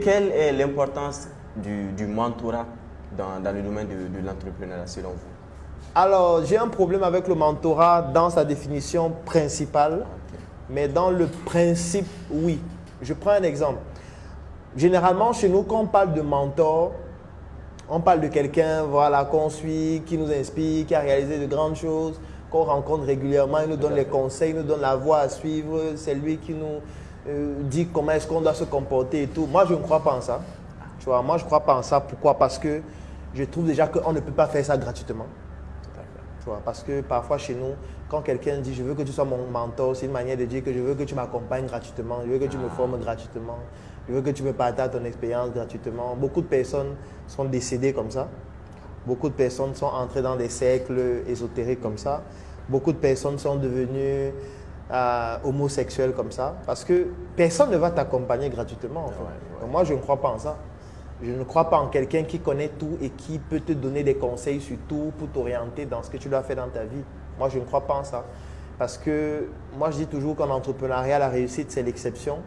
quelle est l'importance du mentorat dans le domaine de l'entrepreneuriat selon vous? Alors, j'ai un problème avec le mentorat dans sa définition principale, mais dans le principe, oui. Je prends un exemple. Généralement, chez nous, quand on parle de mentor, on parle de quelqu'un voilà, qu'on suit, qui nous inspire, qui a réalisé de grandes choses, qu'on rencontre régulièrement, il nous donne les conseils, il nous donne la voie à suivre, c'est lui qui nous dit comment est-ce qu'on doit se comporter et tout. Moi, je ne crois pas en ça. Tu vois, moi, je ne crois pas en ça. Pourquoi? Parce que je trouve déjà qu'on ne peut pas faire ça gratuitement. Tu vois, parce que parfois chez nous, quand quelqu'un dit « je veux que tu sois mon mentor », c'est une manière de dire que je veux que tu m'accompagnes gratuitement, je veux que tu me formes gratuitement, je veux que tu me partages ton expérience gratuitement. Beaucoup de personnes sont décédées comme ça. Beaucoup de personnes sont entrées dans des cercles ésotériques comme ça. Beaucoup de personnes sont devenues homosexuelles comme ça. Parce que personne ne va t'accompagner gratuitement. En fait. Donc moi, je ne crois pas en ça. Je ne crois pas en quelqu'un qui connaît tout et qui peut te donner des conseils sur tout pour t'orienter dans ce que tu dois faire dans ta vie. Moi, je ne crois pas en ça. Parce que moi, je dis toujours qu'en entrepreneuriat, la réussite, c'est l'exception.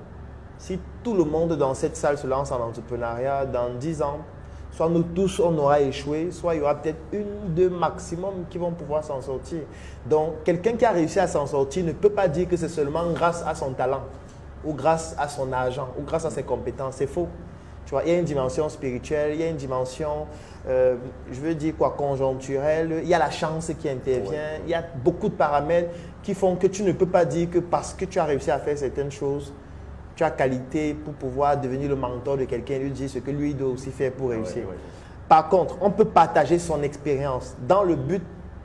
Si tout le monde dans cette salle se lance en entrepreneuriat, dans 10 ans, soit nous tous, on aura échoué, soit il y aura peut-être une, deux maximum qui vont pouvoir s'en sortir. Donc, quelqu'un qui a réussi à s'en sortir ne peut pas dire que c'est seulement grâce à son talent, ou grâce à son argent, ou grâce à ses compétences. C'est faux. Tu vois, il y a une dimension spirituelle, il y a une dimension, je veux dire quoi, conjoncturelle, il y a la chance qui intervient, il y a beaucoup de paramètres qui font que tu ne peux pas dire que parce que tu as réussi à faire certaines choses, tu as qualité pour pouvoir devenir le mentor de quelqu'un et lui dire ce que lui doit aussi faire pour réussir. Par contre, on peut partager son expérience dans le but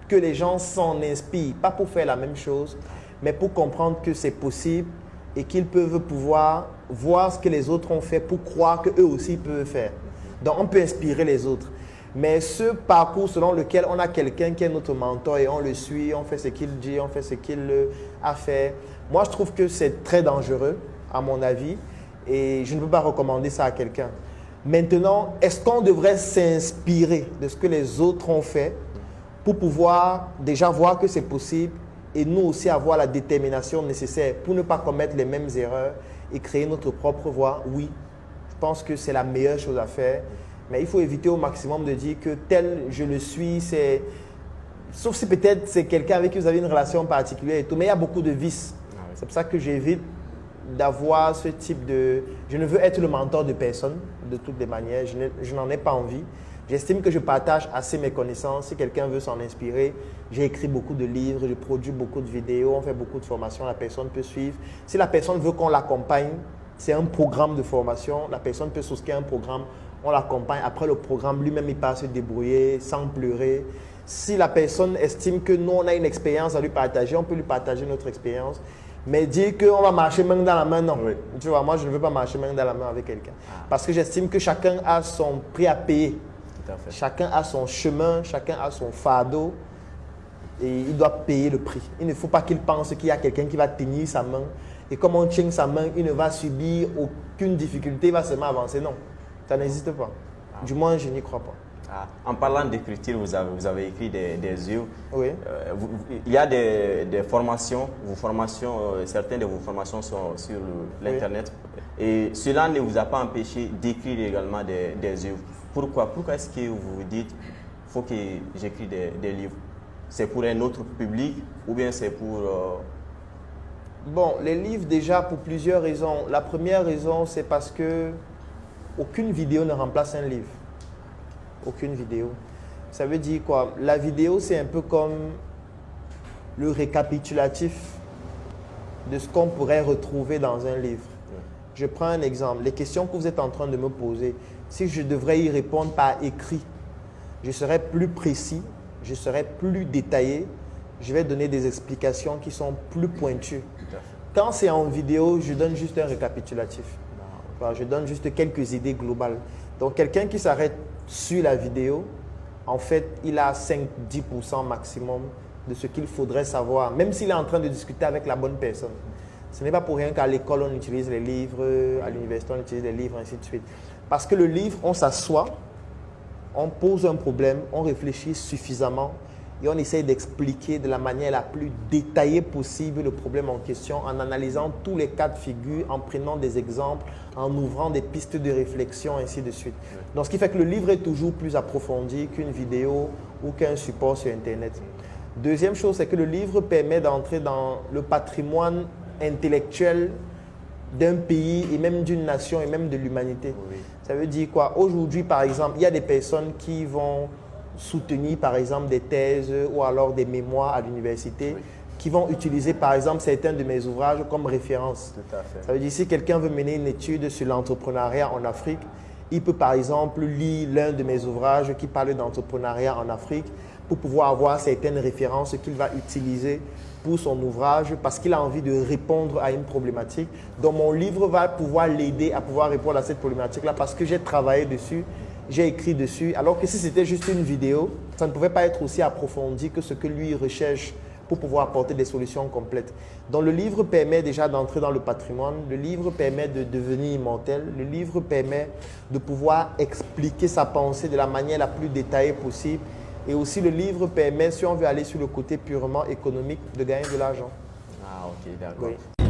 que les gens s'en inspirent, pas pour faire la même chose, mais pour comprendre que c'est possible et qu'ils peuvent pouvoir voir ce que les autres ont fait pour croire qu'eux aussi peuvent faire. Donc, on peut inspirer les autres. Mais ce parcours selon lequel on a quelqu'un qui est notre mentor et on le suit, on fait ce qu'il dit, on fait ce qu'il a fait, moi, je trouve que c'est très dangereux, à mon avis, et je ne peux pas recommander ça à quelqu'un. Maintenant, est-ce qu'on devrait s'inspirer de ce que les autres ont fait pour pouvoir déjà voir que c'est possible et nous aussi avoir la détermination nécessaire pour ne pas commettre les mêmes erreurs et créer notre propre voie? Oui, je pense que c'est la meilleure chose à faire. Mais il faut éviter au maximum de dire que tel je le suis, c'est... Sauf si peut-être c'est quelqu'un avec qui vous avez une relation particulière et tout, mais il y a beaucoup de vices. C'est pour ça que j'évite d'avoir ce type de... Je ne veux être le mentor de personne, de toutes les manières. Je n'en ai pas envie. J'estime que je partage assez mes connaissances. Si quelqu'un veut s'en inspirer, j'ai écrit beaucoup de livres, je produis beaucoup de vidéos, on fait beaucoup de formations, la personne peut suivre. Si la personne veut qu'on l'accompagne, c'est un programme de formation, la personne peut souscrire un programme, on l'accompagne. Après le programme, lui-même, il peut se débrouiller sans pleurer. Si la personne estime que nous, on a une expérience à lui partager, on peut lui partager notre expérience. Mais dire qu'on va marcher main dans la main, non. Oui. Tu vois, moi, je ne veux pas marcher main dans la main avec quelqu'un. Parce que j'estime que chacun a son prix à payer. Chacun a son chemin, chacun a son fardeau et il doit payer le prix. Il ne faut pas qu'il pense qu'il y a quelqu'un qui va tenir sa main et comme on tient sa main, il ne va subir aucune difficulté, il va seulement avancer. Non, ça n'existe pas. Du moins, je n'y crois pas. En parlant d'écriture, vous avez écrit des œuvres. Oui. Il y a des formations, certaines de vos formations sont sur l'Internet. Oui. Et cela ne vous a pas empêché d'écrire également des œuvres. Pourquoi est-ce que vous vous dites qu'il faut que j'écris des livres? C'est pour un autre public ou bien c'est pour... Bon, les livres déjà pour plusieurs raisons. La première raison, c'est parce que aucune vidéo ne remplace un livre. Aucune vidéo. Ça veut dire quoi? La vidéo, c'est un peu comme le récapitulatif de ce qu'on pourrait retrouver dans un livre. Je prends un exemple. Les questions que vous êtes en train de me poser, si je devrais y répondre par écrit, je serais plus précis, je serais plus détaillé, je vais donner des explications qui sont plus pointues. Quand c'est en vidéo, je donne juste un récapitulatif. Je donne juste quelques idées globales. Donc, quelqu'un qui s'arrête sur la vidéo, en fait, il a 5-10% maximum de ce qu'il faudrait savoir, même s'il est en train de discuter avec la bonne personne. Ce n'est pas pour rien qu'à l'école, on utilise les livres, à l'université, on utilise les livres, ainsi de suite. Parce que le livre, on s'assoit, on pose un problème, on réfléchit suffisamment et on essaye d'expliquer de la manière la plus détaillée possible le problème en question en analysant tous les cas de figure, en prenant des exemples, en ouvrant des pistes de réflexion, ainsi de suite. Donc, ce qui fait que le livre est toujours plus approfondi qu'une vidéo ou qu'un support sur Internet. Deuxième chose, c'est que le livre permet d'entrer dans le patrimoine intellectuel d'un pays et même d'une nation et même de l'humanité. Oui. Ça veut dire quoi? Aujourd'hui, par exemple, il y a des personnes qui vont soutenir, par exemple, des thèses ou alors des mémoires à l'université, oui, qui vont utiliser, par exemple, certains de mes ouvrages comme référence. Tout à fait. Ça veut dire si quelqu'un veut mener une étude sur l'entrepreneuriat en Afrique, il peut, par exemple, lire l'un de mes ouvrages qui parle d'entrepreneuriat en Afrique pour pouvoir avoir certaines références qu'il va utiliser pour son ouvrage parce qu'il a envie de répondre à une problématique. Donc, mon livre va pouvoir l'aider à pouvoir répondre à cette problématique-là parce que j'ai travaillé dessus, j'ai écrit dessus. Alors que si c'était juste une vidéo, ça ne pouvait pas être aussi approfondi que ce que lui recherche pour pouvoir apporter des solutions complètes. Donc, le livre permet déjà d'entrer dans le patrimoine, le livre permet de devenir immortel, le livre permet de pouvoir expliquer sa pensée de la manière la plus détaillée possible. Et aussi, le livre permet, si on veut aller sur le côté purement économique, de gagner de l'argent. Ah, ok, d'accord. Oui.